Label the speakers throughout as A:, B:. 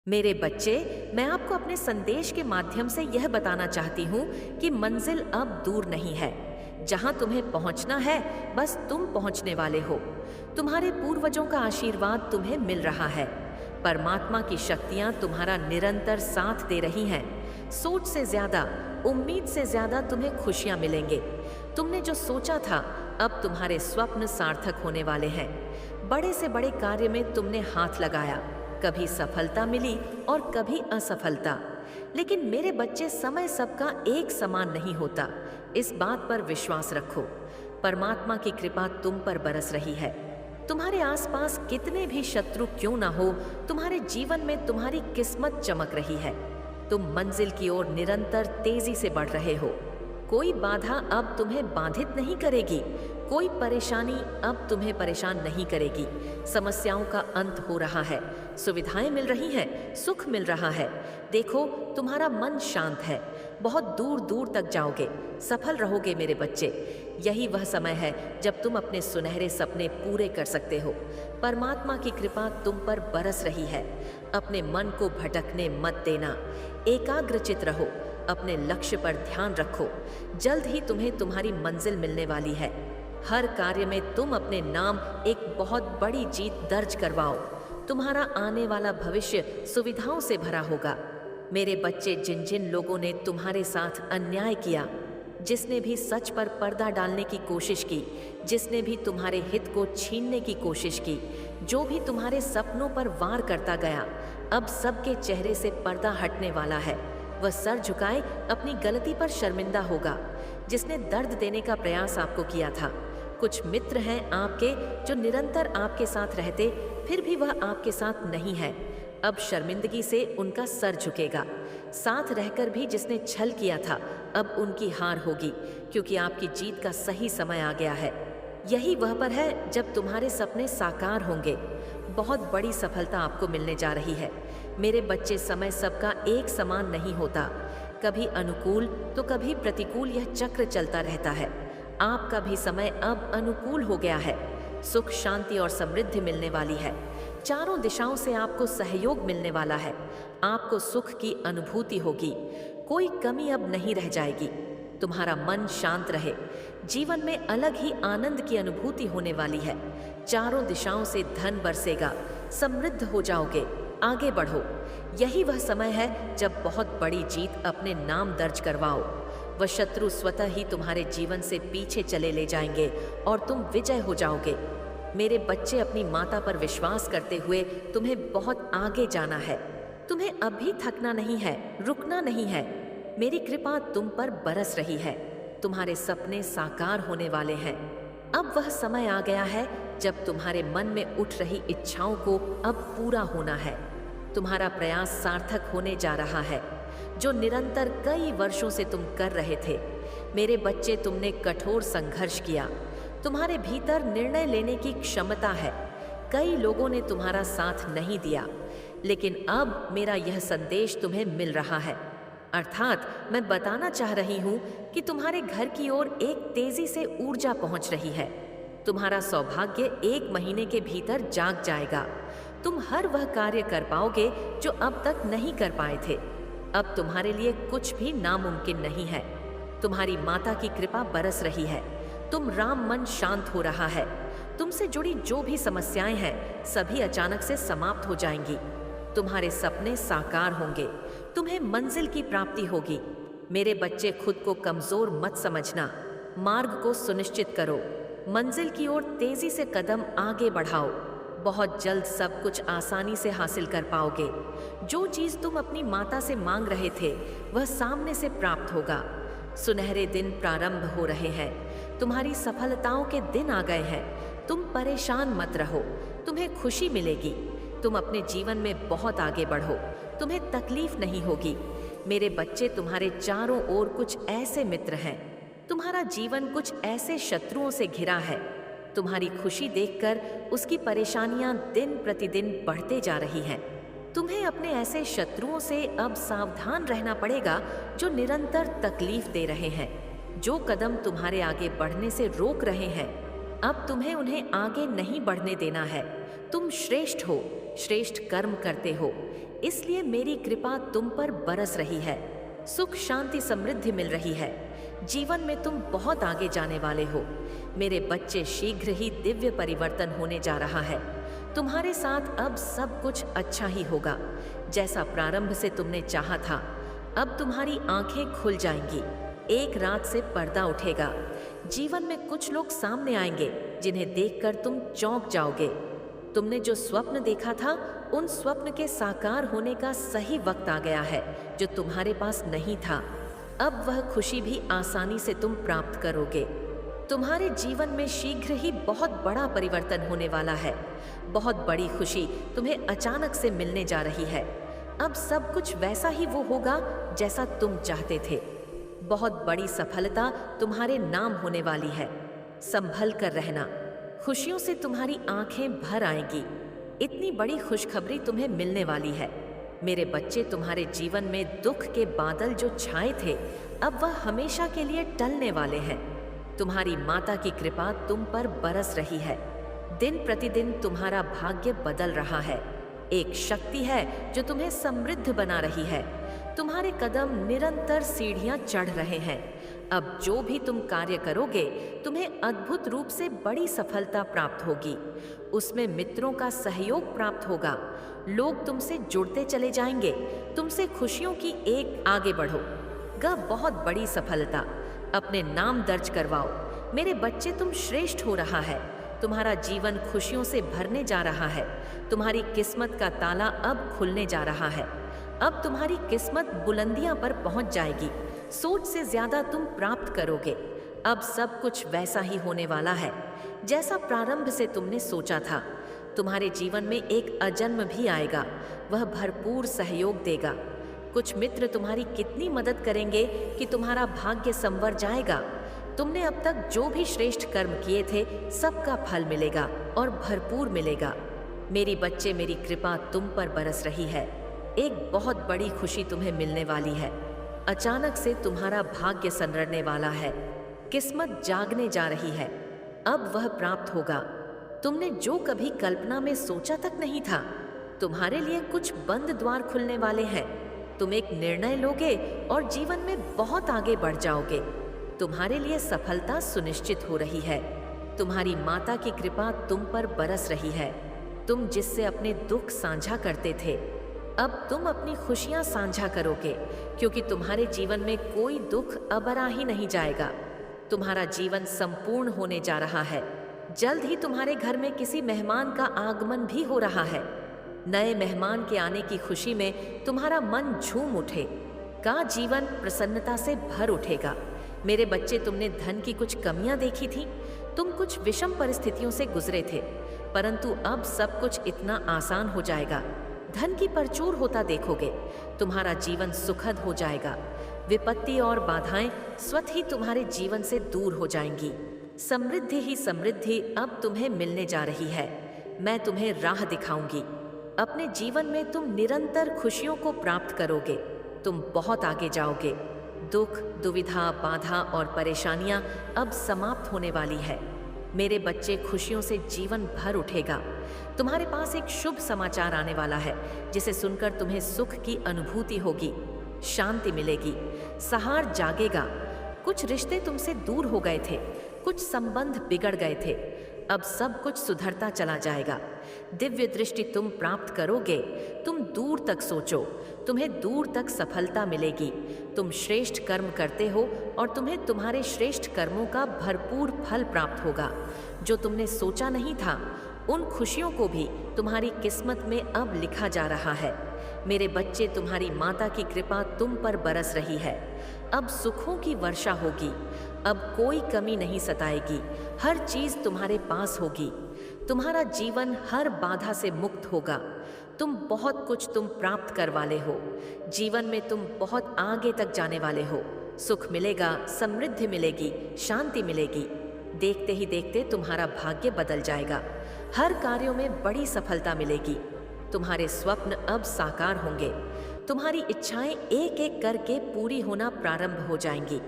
A: मेरे बच्चे, मैं आपको अपने संदेश के माध्यम से यह बताना चाहती हूँ कि मंजिल अब दूर नहीं है। जहाँ तुम्हें पहुँचना है, बस तुम पहुँचने वाले हो। तुम्हारे पूर्वजों का आशीर्वाद तुम्हें मिल रहा है। परमात्मा की शक्तियाँ तुम्हारा निरंतर साथ दे रही हैं। सोच से ज्यादा, उम्मीद से ज्यादा तुम्हें खुशियाँ मिलेंगे। तुमने जो सोचा था, अब तुम्हारे स्वप्न सार्थक होने वाले हैं। बड़े से बड़े कार्य में तुमने हाथ लगाया, कभी सफलता मिली और कभी असफलता। लेकिन मेरे बच्चे, समय सबका एक समान नहीं होता। इस बात पर विश्वास रखो। परमात्मा की कृपा तुम पर बरस रही है। तुम्हारे आसपास कितने भी शत्रु क्यों ना हो, तुम्हारे जीवन में तुम्हारी किस्मत चमक रही है। तुम मंजिल की ओर निरंतर तेजी से बढ़ रहे हो। कोई बाधा अब तुम्हें बाधित नहीं करेगी। कोई परेशानी अब तुम्हें परेशान नहीं करेगी। समस्याओं का अंत हो रहा है, सुविधाएं मिल रही हैं, सुख मिल रहा है। देखो, तुम्हारा मन शांत है। बहुत दूर दूर तक जाओगे, सफल रहोगे मेरे बच्चे। यही वह समय है जब तुम अपने सुनहरे सपने पूरे कर सकते हो। परमात्मा की कृपा तुम पर बरस रही है। अपने मन को भटकने मत देना। एकाग्रचित रहो, अपने लक्ष्य पर ध्यान रखो। जल्द ही तुम्हें तुम्हारी मंजिल मिलने वाली है। हर कार्य में तुम अपने नाम एक बहुत बड़ी जीत दर्ज करवाओ। तुम्हारा आने वाला भविष्य सुविधाओं से भरा होगा। मेरे बच्चे, जिन जिन लोगों ने तुम्हारे साथ अन्याय किया, जिसने भी सच पर पर्दा डालने की कोशिश की, जिसने भी तुम्हारे हित को छीनने की कोशिश की, जो भी तुम्हारे सपनों पर वार करता गया, अब सबके चेहरे से पर्दा हटने वाला है। वह सर झुकाए अपनी गलती पर शर्मिंदा होगा। जिसने दर्द देने का प्रयास आपको किया था, कुछ मित्र हैं आपके जो निरंतर आपके साथ रहते, फिर भी वह आपके साथ नहीं है। अब शर्मिंदगी से उनका सर झुकेगा। साथ रहकर भी जिसने छल किया था, अब उनकी हार होगी, क्योंकि आपकी जीत का सही समय आ गया है। यही वह पर है जब तुम्हारे सपने साकार होंगे। बहुत बड़ी सफलता आपको मिलने जा रही है। मेरे बच्चे, समय सबका एक समान नहीं होता। कभी अनुकूल तो कभी प्रतिकूल यह चक्र चलता रहता है। आपका भी समय अब अनुकूल हो गया है। सुख, शांति और समृद्धि मिलने वाली है। चारों दिशाओं से आपको सहयोग मिलने वाला है। आपको सुख की अनुभूति होगी। कोई कमी अब नहीं रह जाएगी। तुम्हारा मन शांत रहे। जीवन में अलग ही आनंद की अनुभूति होने वाली है। चारों दिशाओं से धन बरसेगा। समृद्ध हो जाओगे। आगे बढ़ो। यही वह समय है जब बहुत बड़ी जीत अपने नाम दर्ज करवाओ। वह शत्रु स्वतः ही तुम्हारे जीवन से पीछे चले ले जाएंगे और तुम विजय हो जाओगे। मेरे बच्चे, अपनी माता पर विश्वास करते हुए तुम्हें बहुत आगे जाना है। तुम्हें अभी थकना नहीं है, रुकना नहीं है। मेरी कृपा तुम पर बरस रही है। तुम्हारे सपने साकार होने वाले हैं। अब वह समय आ गया है जब तुम्हारे मन में उठ रही इच्छाओं को अब पूरा होना है। तुम्हारा प्रयास सार्थक होने जा रहा है, जो निरंतर कई वर्षों से तुम कर रहे थे। मेरे बच्चे, तुमने कठोर संघर्ष किया। तुम्हारे भीतर निर्णय लेने की क्षमता है। कई लोगों ने तुम्हारा साथ नहीं दिया, लेकिन अब मेरा यह संदेश तुम्हें मिल रहा है। अर्थात मैं बताना चाह रही हूं कि तुम्हारे घर की ओर एक तेजी से ऊर्जा पहुंच रही है। तुम्हारा सौभाग्य 1 महीने के भीतर जाग जाएगा। तुम हर वह कार्य कर पाओगे जो अब तक नहीं कर पाए थे। अब तुम्हारे लिए कुछ भी नामुमकिन नहीं है। तुम्हारी माता की कृपा बरस रही है। तुम राम, मन शांत हो रहा है। तुमसे जुड़ी जो भी समस्याएं हैं, सभी अचानक से समाप्त हो जाएंगी। तुम्हारे सपने साकार होंगे। तुम्हें मंजिल की प्राप्ति होगी। मेरे बच्चे, खुद को कमजोर मत समझना। मार्ग को सुनिश्चित करो। मंजिल की ओर तेजी से कदम आगे बढ़ाओ। बहुत जल्द सब कुछ आसानी से हासिल कर पाओगे। जो चीज तुम अपनी माता से मांग रहे थे, वह सामने से प्राप्त होगा। सुनहरे दिन प्रारंभ हो रहे हैं। तुम्हारी सफलताओं के दिन आ गए हैं। तुम परेशान मत रहो। तुम्हें खुशी मिलेगी। तुम अपने जीवन में बहुत आगे बढ़ो। तुम्हें तकलीफ नहीं होगी। मेरे बच्चे, तुम्हारे चारों ओर कुछ ऐसे मित्र हैं। तुम्हारा जीवन कुछ ऐसे शत्रुओं से घिरा है। तुम्हारी खुशी देखकर उसकी परेशानियां दिन प्रतिदिन बढ़ते जा रही हैं। तुम्हें अपने ऐसे शत्रुओं से अब सावधान रहना पड़ेगा जो निरंतर तकलीफ दे रहे हैं, जो कदम तुम्हारे आगे बढ़ने से रोक रहे हैं। अब तुम्हें उन्हें आगे नहीं बढ़ने देना है। तुम श्रेष्ठ हो, श्रेष्ठ कर्म करते हो। इसलिए मेरी कृपा तुम पर बरस रही है। सुख शांति समृद्धि मिल रही है। जीवन में तुम बहुत आगे जाने वाले हो। मेरे बच्चे, शीघ्र ही दिव्य परिवर्तन होने जा रहा है। तुम्हारे साथ अब सब कुछ अच्छा ही होगा। जैसा प्रारंभ से तुमने चाहा था, अब तुम्हारी आंखें खुल जाएंगी। एक रात से पर्दा उठेगा। जीवन में कुछ लोग सामने आएंगे जिन्हें देखकर तुम चौंक जाओगे। तुमने जो स्वप्न देखा था, उन स्वप्न के साकार होने का सही वक्त आ गया है, जो तुम्हारे पास नहीं था। अब वह खुशी भी आसानी से तुम प्राप्त करोगे। तुम्हारे जीवन में शीघ्र ही बहुत बड़ा परिवर्तन होने वाला है। बहुत बड़ी खुशी तुम्हें अचानक से मिलने जा रही है। अब सब कुछ वैसा ही वो होगा जैसा तुम चाहते थे। बहुत बड़ी सफलता तुम्हारे नाम होने वाली है। संभल कर रहना। खुशियों से तुम्हारी आंखें भर आएंगी। इतनी बड़ी खुशखबरी तुम्हें मिलने वाली है। मेरे बच्चे, तुम्हारे जीवन में दुख के बादल जो छाए थे, अब वह हमेशा के लिए टलने वाले हैं। तुम्हारी माता की कृपा तुम पर बरस रही है। दिन प्रतिदिन तुम्हारा भाग्य बदल रहा है। एक शक्ति है जो तुम्हें समृद्ध बना रही है। तुम्हारे कदम निरंतर सीढ़ियां चढ़ रहे हैं। अब जो भी तुम कार्य करोगे, तुम्हें अद्भुत रूप से बड़ी सफलता प्राप्त होगी। उसमें मित्रों का सहयोग प्राप्त होगा। लोग तुमसे जुड़ते चले जाएंगे। तुमसे खुशियों की एक आगे बढ़ो गा बहुत बड़ी सफलता अपने नाम दर्ज करवाओ। मेरे बच्चे, तुम श्रेष्ठ हो रहा है। तुम्हारा जीवन खुशियों से भरने जा रहा है। तुम्हारी किस्मत का ताला अब खुलने जा रहा है। अब तुम्हारी किस्मत बुलंदियां पर पहुंच जाएगी। सोच से ज्यादा तुम प्राप्त करोगे। अब सब कुछ वैसा ही होने वाला है जैसा प्रारंभ से तुमने सोचा था। तुम्हारे जीवन में एक अजन्म भी आएगा। वह भरपूर सहयोग देगा। कुछ मित्र तुम्हारी कितनी मदद करेंगे कि तुम्हारा भाग्य संवर जाएगा। तुमने अब तक जो भी श्रेष्ठ कर्म किए थे, सबका फल मिलेगा और भरपूर मिलेगा। मेरी बच्चे, मेरी कृपा तुम पर बरस रही है। एक बहुत बड़ी खुशी तुम्हें मिलने वाली है। अचानक से तुम्हारा भाग्य संवरने वाला है। किस्मत जागने जा रही है। अब वह प्राप्त होगा। तुमने जो कभी कल्पना में सोचा तक नहीं था। तुम्हारे लिए कुछ बंद द्वार खुलने वाले हैं। तुम एक निर्णय लोगे और जीवन में बहुत आगे बढ़ जाओगे। तुम्हारे लिए सफलता सुनिश्चित हो रही है। तुम्हारी माता की कृपा तुम पर बरस रही है। तुम जिससे अपने दुख साझा करते थे, अब तुम अपनी खुशियां साझा करोगे, क्योंकि तुम्हारे जीवन में कोई दुख अबरा ही नहीं जाएगा। तुम्हारा जीवन संपूर्ण होने जा रहा है। जल्द ही तुम्हारे घर में किसी मेहमान का आगमन भी हो रहा है। नए मेहमान के आने की खुशी में तुम्हारा मन झूम उठे का जीवन प्रसन्नता से भर उठेगा। मेरे बच्चे, तुमने धन की कुछ कमियां देखी थी। तुम कुछ विषम परिस्थितियों से गुजरे थे, परंतु अब सब कुछ इतना आसान हो जाएगा। धन की परचूर होता देखोगे। तुम्हारा जीवन सुखद हो जाएगा। विपत्ति और बाधाएं स्वतः ही तुम्हारे जीवन से दूर हो जाएंगी। समृद्धि ही समृद्धि अब तुम्हें मिलने जा रही है। मैं तुम्हें राह दिखाऊंगी। अपने जीवन में तुम निरंतर खुशियों को प्राप्त करोगे। तुम बहुत आगे जाओगे। दुख, दुविधा, बाधा और परेशानियां अब समाप्त होने वाली है। मेरे बच्चे, खुशियों से जीवन भर उठेगा। तुम्हारे पास एक शुभ समाचार आने वाला है, जिसे सुनकर तुम्हें सुख की अनुभूति होगी। शांति मिलेगी। सहार जागेगा। कुछ रिश्ते तुमसे दूर हो गए थे। कुछ संबंध बिगड़ गए थे। अब सब कुछ सुधरता चला जाएगा। दिव्य दृष्टि तुम प्राप्त करोगे। तुम दूर तक सोचो, तुम्हें दूर तक सफलता मिलेगी। तुम श्रेष्ठ कर्म करते हो और तुम्हें तुम्हारे श्रेष्ठ कर्मों का भरपूर फल प्राप्त होगा। जो तुमने सोचा नहीं था, उन खुशियों को भी तुम्हारी किस्मत में अब लिखा जा रहा है। मेरे बच्चे, तुम्हारी माता की कृपा तुम पर बरस रही है। अब सुखों की वर्षा होगी। अब कोई कमी नहीं सताएगी। हर चीज तुम्हारे पास होगी। तुम्हारा जीवन हर बाधा से मुक्त होगा। बहुत कुछ तुम प्राप्त कर वाले हो। जीवन में तुम बहुत आगे तक जाने वाले हो। सुख मिलेगा, समृद्धि मिलेगी, शांति मिलेगी। देखते ही देखते तुम्हारा भाग्य बदल जाएगा। हर कार्यों में बड़ी सफलता मिलेगी। तुम्हारे स्वप्न अब साकार होंगे। तुम्हारी इच्छाएं एक एक करके पूरी होना प्रारंभ हो जाएंगी।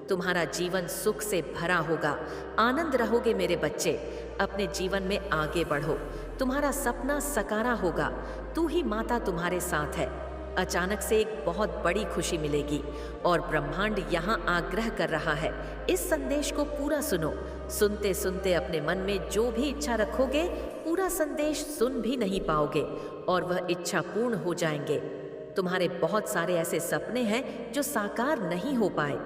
A: तुम्हारा जीवन सुख से भरा होगा। आनंद रहोगे मेरे बच्चे। अपने जीवन में आगे बढ़ो। तुम्हारा सपना सकारा होगा। तू ही माता तुम्हारे साथ है। अचानक से एक बहुत बड़ी खुशी मिलेगी और ब्रह्मांड यहाँ आग्रह कर रहा है। इस संदेश को पूरा सुनो। सुनते सुनते अपने मन में जो भी इच्छा रखोगे, पूरा संदेश सुन भी नहीं पाओगे और वह इच्छा पूर्ण हो जाएंगे। तुम्हारे बहुत सारे ऐसे सपने हैं जो साकार नहीं हो पाए।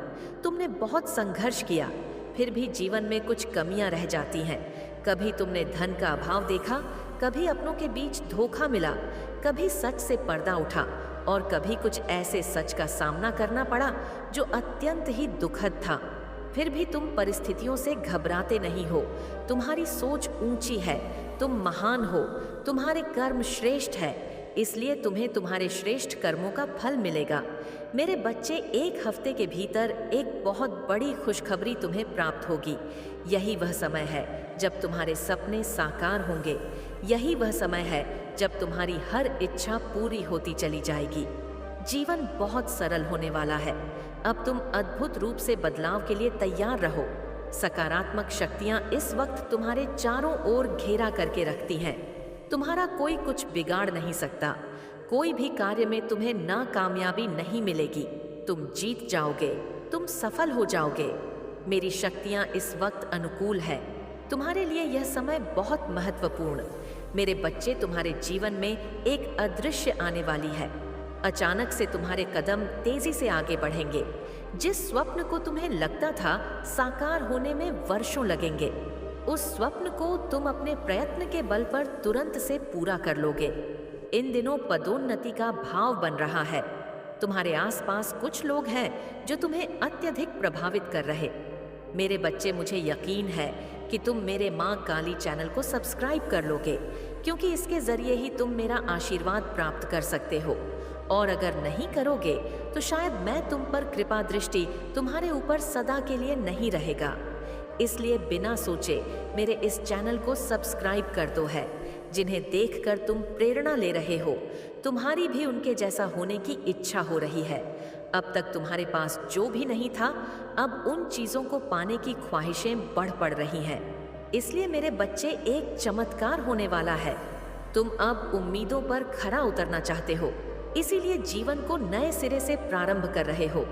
A: तुमने बहुत संघर्ष किया, फिर भी जीवन में कुछ कमियां रह जाती हैं। कभी तुमने धन का अभाव देखा, कभी अपनों के बीच धोखा मिला, कभी सच से पर्दा उठा और कभी कुछ ऐसे सच का सामना करना पड़ा जो अत्यंत ही दुखद था। फिर भी तुम परिस्थितियों से घबराते नहीं हो। तुम्हारी सोच ऊंची है, तुम महान हो, तुम्हारे कर्म श्रेष्ठ है, इसलिए तुम्हें तुम्हारे श्रेष्ठ कर्मों का फल मिलेगा। मेरे बच्चे, 1 हफ्ते के भीतर एक बहुत बड़ी खुशखबरी तुम्हें प्राप्त होगी। यही वह समय है जब तुम्हारे सपने साकार होंगे। यही वह समय है जब तुम्हारी हर इच्छा पूरी होती चली जाएगी। जीवन बहुत सरल होने वाला है। अब तुम अद्भुत रूप से बदलाव के लिए तैयार रहो। सकारात्मक शक्तियां इस वक्त तुम्हारे चारों ओर घेरा करके रखती हैं। तुम्हारा कोई कुछ बिगाड़ नहीं सकता। कोई भी कार्य में तुम्हें नाकामयाबी नहीं मिलेगी। तुम जीत जाओगे, तुम सफल हो जाओगे। मेरी शक्तियां इस वक्त अनुकूल है। तुम्हारे लिए यह समय बहुत महत्वपूर्ण। मेरे बच्चे, तुम्हारे जीवन में एक अदृश्य आने वाली है। अचानक से तुम्हारे कदम तेजी से आगे बढ़ेंगे। जिस स्वप्न को तुम्हें लगता था साकार होने में वर्षों लगेंगे, उस स्वप्न को तुम अपने प्रयत्न के बल पर तुरंत से पूरा कर लोगे। इन दिनों पदोन्नति का भाव बन रहा है। तुम्हारे आसपास कुछ लोग हैं जो तुम्हें अत्यधिक प्रभावित कर रहे। मेरे बच्चे, मुझे यकीन है कि तुम मेरे माँ काली चैनल को सब्सक्राइब कर लोगे, क्योंकि इसके जरिए ही तुम मेरा आशीर्वाद प्राप्त कर सकते हो। और अगर नहीं करोगे तो शायद मैं तुम पर कृपा दृष्टि तुम्हारे ऊपर सदा के लिए नहीं रहेगा। इसलिए बिना सोचे मेरे इस चैनल को सब्सक्राइब कर दो है। जिन्हें देखकर तुम प्रेरणा ले रहे हो, तुम्हारी भी उनके जैसा होने की इच्छा हो रही है। अब तक तुम्हारे पास जो भी नहीं था, अब उन चीजों को पाने की ख्वाहिशें बढ़ पड़ रही हैं। इसलिए मेरे बच्चे, एक चमत्कार होने वाला है। तुम अब उम्मीदों पर खरा उतरना चाहते हो, इसीलिए जीवन को नए सिरे से प्रारंभ कर रहे हो।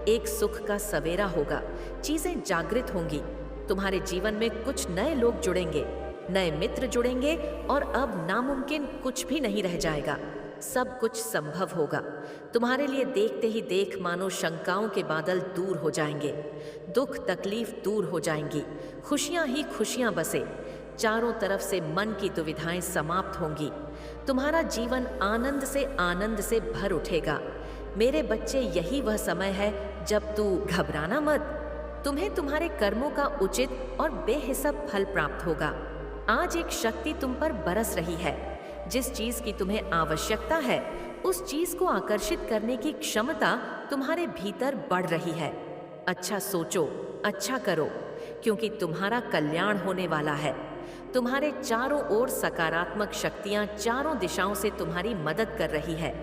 A: एक सुख का सवेरा होगा, चीजें जागृत होंगी। तुम्हारे जीवन में कुछ नए लोग जुड़ेंगे, नए मित्र जुड़ेंगे और अब नामुमकिन कुछ भी नहीं रह जाएगा। सब कुछ संभव होगा तुम्हारे लिए। देखते ही देख मानो शंकाओं के बादल दूर हो जाएंगे, दुख तकलीफ दूर हो जाएंगी, खुशियां ही खुशियां बसे। चारों तरफ से मन की दुविधाएं समाप्त होंगी। तुम्हारा जीवन आनंद से भर उठेगा। मेरे बच्चे, यही वह समय है जब तू घबराना मत। तुम्हें तुम्हारे कर्मों का उचित और बेहिसाब फल प्राप्त होगा। आज एक शक्ति तुम पर बरस रही है। जिस चीज की तुम्हें आवश्यकता है, उस चीज को आकर्षित करने की क्षमता तुम्हारे भीतर बढ़ रही है। अच्छा सोचो, अच्छा करो, क्योंकि तुम्हारा कल्याण होने वाला है। तुम्हारे चारों ओर सकारात्मक शक्तियां चारों दिशाओं से तुम्हारी मदद कर रही है।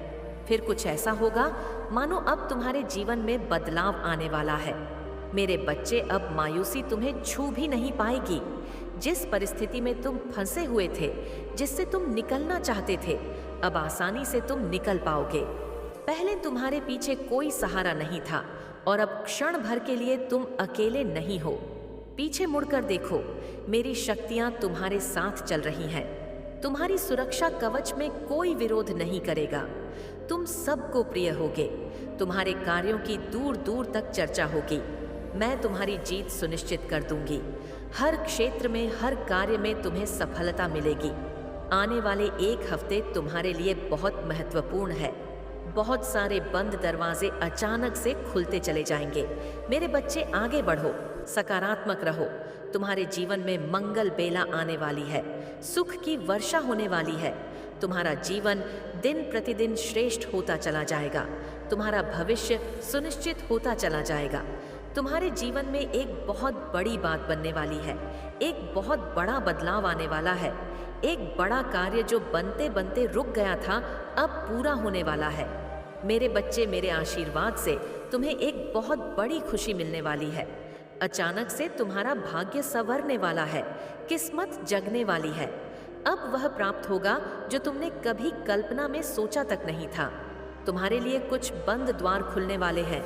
A: फिर कुछ ऐसा होगा मानो अब तुम्हारे जीवन में बदलाव आने वाला है। मेरे बच्चे, अब मायूसी तुम्हें छू भी नहीं पाएगी। जिस परिस्थिति में तुम फंसे हुए थे, जिससे तुम निकलना चाहते थे, अब आसानी से तुम निकल पाओगे। पहले तुम्हारे पीछे कोई सहारा नहीं था और अब क्षण भर के लिए तुम अकेले नहीं हो। पीछे मुड़कर देखो, मेरी शक्तियां तुम्हारे साथ चल रही हैं। तुम्हारी सुरक्षा कवच में कोई विरोध नहीं करेगा। तुम सबको प्रिय होगे। तुम्हारे कार्यों की दूर दूर तक चर्चा होगी। मैं तुम्हारी जीत सुनिश्चित कर दूंगी। हर क्षेत्र में, हर कार्य में तुम्हें सफलता मिलेगी। आने वाले 1 हफ्ते तुम्हारे लिए बहुत महत्वपूर्ण है। बहुत सारे बंद दरवाजे अचानक से खुलते चले जाएंगे। मेरे बच्चे, आगे बढ़ो, सकारात्मक रहो। तुम्हारे जीवन में मंगल बेला आने वाली है। सुख की वर्षा होने वाली है। तुम्हारा जीवन दिन प्रतिदिन श्रेष्ठ होता चला जाएगा। तुम्हारा भविष्य सुनिश्चित होता चला जाएगा। तुम्हारे जीवन में एक बहुत बड़ी बात बनने वाली है। एक बहुत बड़ा बदलाव आने वाला है। एक बड़ा कार्य जो बनते बनते रुक गया था, अब पूरा होने वाला है। मेरे बच्चे, मेरे आशीर्वाद से तुम्हें एक बहुत बड़ी खुशी मिलने वाली है। अचानक से तुम्हारा भाग्य संवरने वाला है, किस्मत जगने वाली है। अब वह प्राप्त होगा जो तुमने कभी कल्पना में सोचा तक नहीं था। तुम्हारे लिए कुछ बंद द्वार खुलने वाले हैं।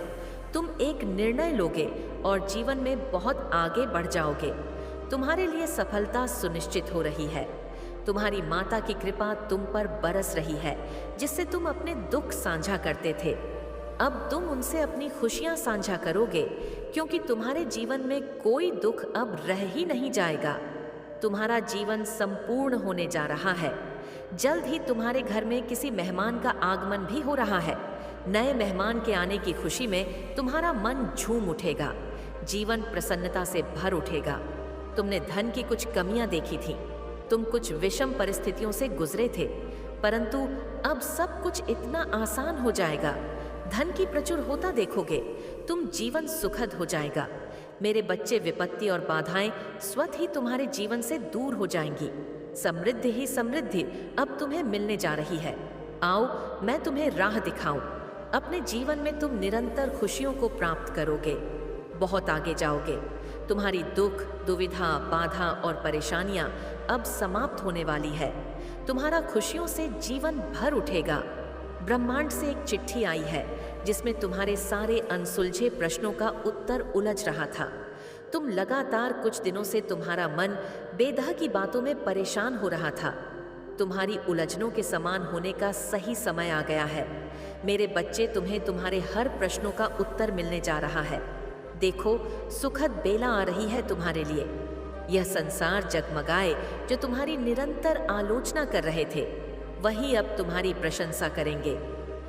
A: तुम एक निर्णय लोगे और जीवन में बहुत आगे बढ़ जाओगे। तुम्हारे लिए सफलता सुनिश्चित हो रही है। तुम्हारी माता की कृपा तुम पर बरस रही है, जिससे तुम अपने दुख साझा करते थे। अब तुम उनसे अपनी खुशियां साझा करोगे, क्योंकि तुम्हारे जीवन में कोई दुख अब रह ही नहीं जाएगा। तुम्हारा जीवन संपूर्ण होने जा रहा है। जल्द ही तुम्हारे घर में किसी मेहमान का आगमन भी हो रहा है। नए मेहमान के आने की खुशी में तुम्हारा मन झूम उठेगा। जीवन प्रसन्नता से भर उठेगा। तुमने धन की कुछ कमियां देखी थी। तुम कुछ विषम परिस्थितियों से गुजरे थे, परंतु अब सब कुछ इतना आसान हो जाएगा। धन की प्रचुर होता देखोगे। तुम जीवन सुखद हो जाएगा। मेरे बच्चे, विपत्ति और बाधाएं स्वतः ही तुम्हारे जीवन से दूर हो जाएंगी। समृद्धि ही समृद्धि अब तुम्हें मिलने जा रही है। आओ, मैं तुम्हें राह दिखाऊं। अपने जीवन में तुम निरंतर खुशियों को प्राप्त करोगे। बहुत आगे जाओगे। तुम्हारी दुख, दुविधा, बाधा और परेशानियां अब समाप्त होने वाली है। तुम्हारा खुशियों से जीवन भर उठेगा। ब्रह्मांड से एक चिट्ठी आई है, जिसमें तुम्हारे सारे अनसुलझे प्रश्नों का उत्तर उलझ रहा था। तुम लगातार कुछ दिनों से तुम्हारा मन बेदह की बातों में परेशान हो रहा था। तुम्हारी उलझनों के समान होने का सही समय आ गया है। मेरे बच्चे, तुम्हें तुम्हारे हर प्रश्नों का उत्तर मिलने जा रहा है। देखो, सुखद बेला आ रही है तुम्हारे लिए। यह संसार जगमगाए जो तुम्हारी निरंतर आलोचना कर रहे थे, वही अब तुम्हारी प्रशंसा करेंगे।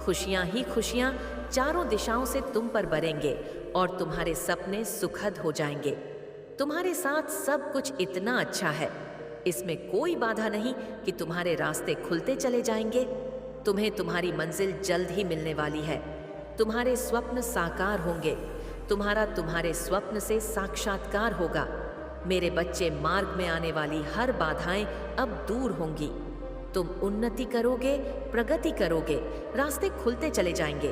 A: खुशियां ही खुशियां चारों दिशाओं से तुम पर बरेंगे और तुम्हारे सपने सुखद हो जाएंगे। तुम्हारे साथ सब कुछ इतना अच्छा है, इसमें कोई बाधा नहीं कि तुम्हारे रास्ते खुलते चले जाएंगे। तुम्हें तुम्हारी मंजिल जल्द ही मिलने वाली है। तुम्हारे स्वप्न साकार होंगे। तुम्हारे स्वप्न से साक्षात्कार होगा। मेरे बच्चे, मार्ग में आने वाली हर बाधाएं अब दूर होंगी। तुम उन्नति करोगे, प्रगति करोगे, रास्ते खुलते चले जाएंगे।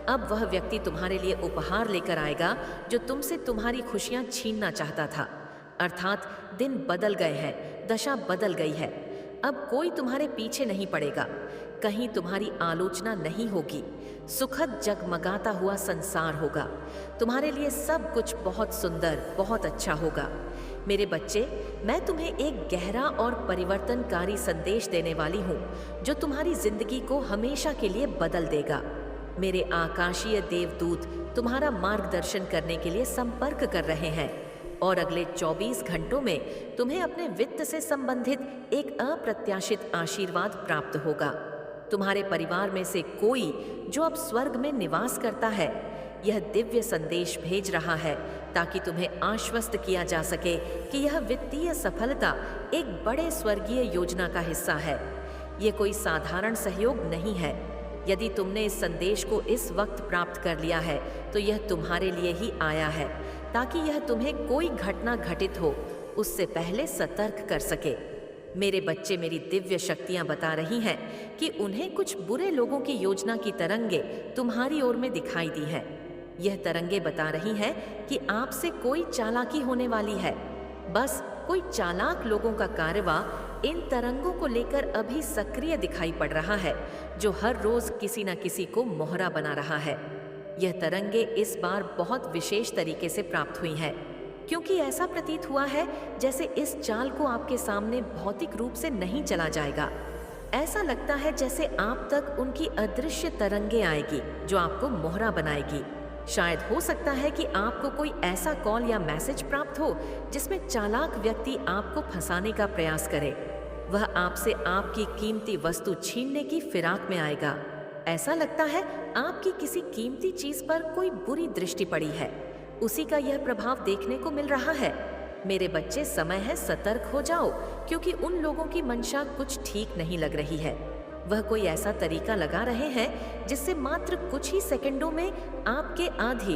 A: अब वह व्यक्ति तुम्हारे लिए उपहार लेकर आएगा जो तुमसे तुम्हारी खुशियां छीनना चाहता था। अर्थात दिन बदल गए हैं, दशा बदल गई है। अब कोई तुम्हारे पीछे नहीं पड़ेगा। कहीं तुम्हारी आलोचना नहीं होगी। सुखद जगमगाता हुआ संसार होगा। तुम्हारे लिए सब कुछ बहुत सुंदर, बहुत अच्छा होगा। मेरे बच्चे, मैं तुम्हें एक गहरा और परिवर्तनकारी संदेश देने वाली हूँ, जो तुम्हारी जिंदगी को हमेशा के लिए बदल देगा। मेरे आकाशीय देवदूत तुम्हारा मार्गदर्शन करने के लिए संपर्क कर रहे हैं और अगले 24 घंटों में तुम्हें अपने वित्त से संबंधित एक अप्रत्याशित आशीर्वाद प्राप्त होगा। तुम्हारे परिवार में से कोई जो अब स्वर्ग में निवास करता है, यह दिव्य संदेश भेज रहा है ताकि तुम्हें आश्वस्त किया जा सके कि यह वित्तीय सफलता एक बड़े स्वर्गीय योजना का हिस्सा है। यह कोई साधारण सहयोग नहीं है। यदि तुमने इस संदेश को इस वक्त प्राप्त कर लिया है, तो यह तुम्हारे लिए ही आया है, ताकि यह तुम्हें कोई घटना घटित हो उससे पहले सतर्क कर सके। मेरे बच्चे, मेरी दिव्य शक्तियां बता रही हैं कि उन्हें कुछ बुरे लोगों की योजना की तरंगे तुम्हारी ओर में दिखाई दी है। यह तरंगे बता रही हैं कि आपसे कोई चालाकी होने वाली है। बस कोई चालाक लोगों का कारवां इन तरंगों को लेकर अभी सक्रिय दिखाई पड़ रहा है, जो हर रोज किसी न किसी को मोहरा बना रहा है। यह तरंगे इस बार बहुत विशेष तरीके से प्राप्त हुई हैं, क्योंकि ऐसा प्रतीत हुआ है जैसे इस चाल को आपके सामने भौतिक रूप से नहीं चला जाएगा। ऐसा लगता है जैसे आप तक उनकी अदृश्य तरंगे आएगी जो आपको मोहरा बनाएगी। शायद हो सकता है कि आपको कोई ऐसा कॉल या मैसेज प्राप्त हो जिसमें चालाक व्यक्ति आपको फंसाने का प्रयास करे। वह आपसे आपकी कीमती वस्तु छीनने की फिराक में आएगा। ऐसा लगता है आपकी किसी कीमती चीज पर कोई बुरी दृष्टि पड़ी है, उसी का यह प्रभाव देखने को मिल रहा है। मेरे बच्चे, समय है सतर्क हो जाओ, क्योंकि उन लोगों की मंशा कुछ ठीक नहीं लग रही है। वह कोई ऐसा तरीका लगा रहे हैं जिससे मात्र कुछ ही सेकंडों में आपके आधी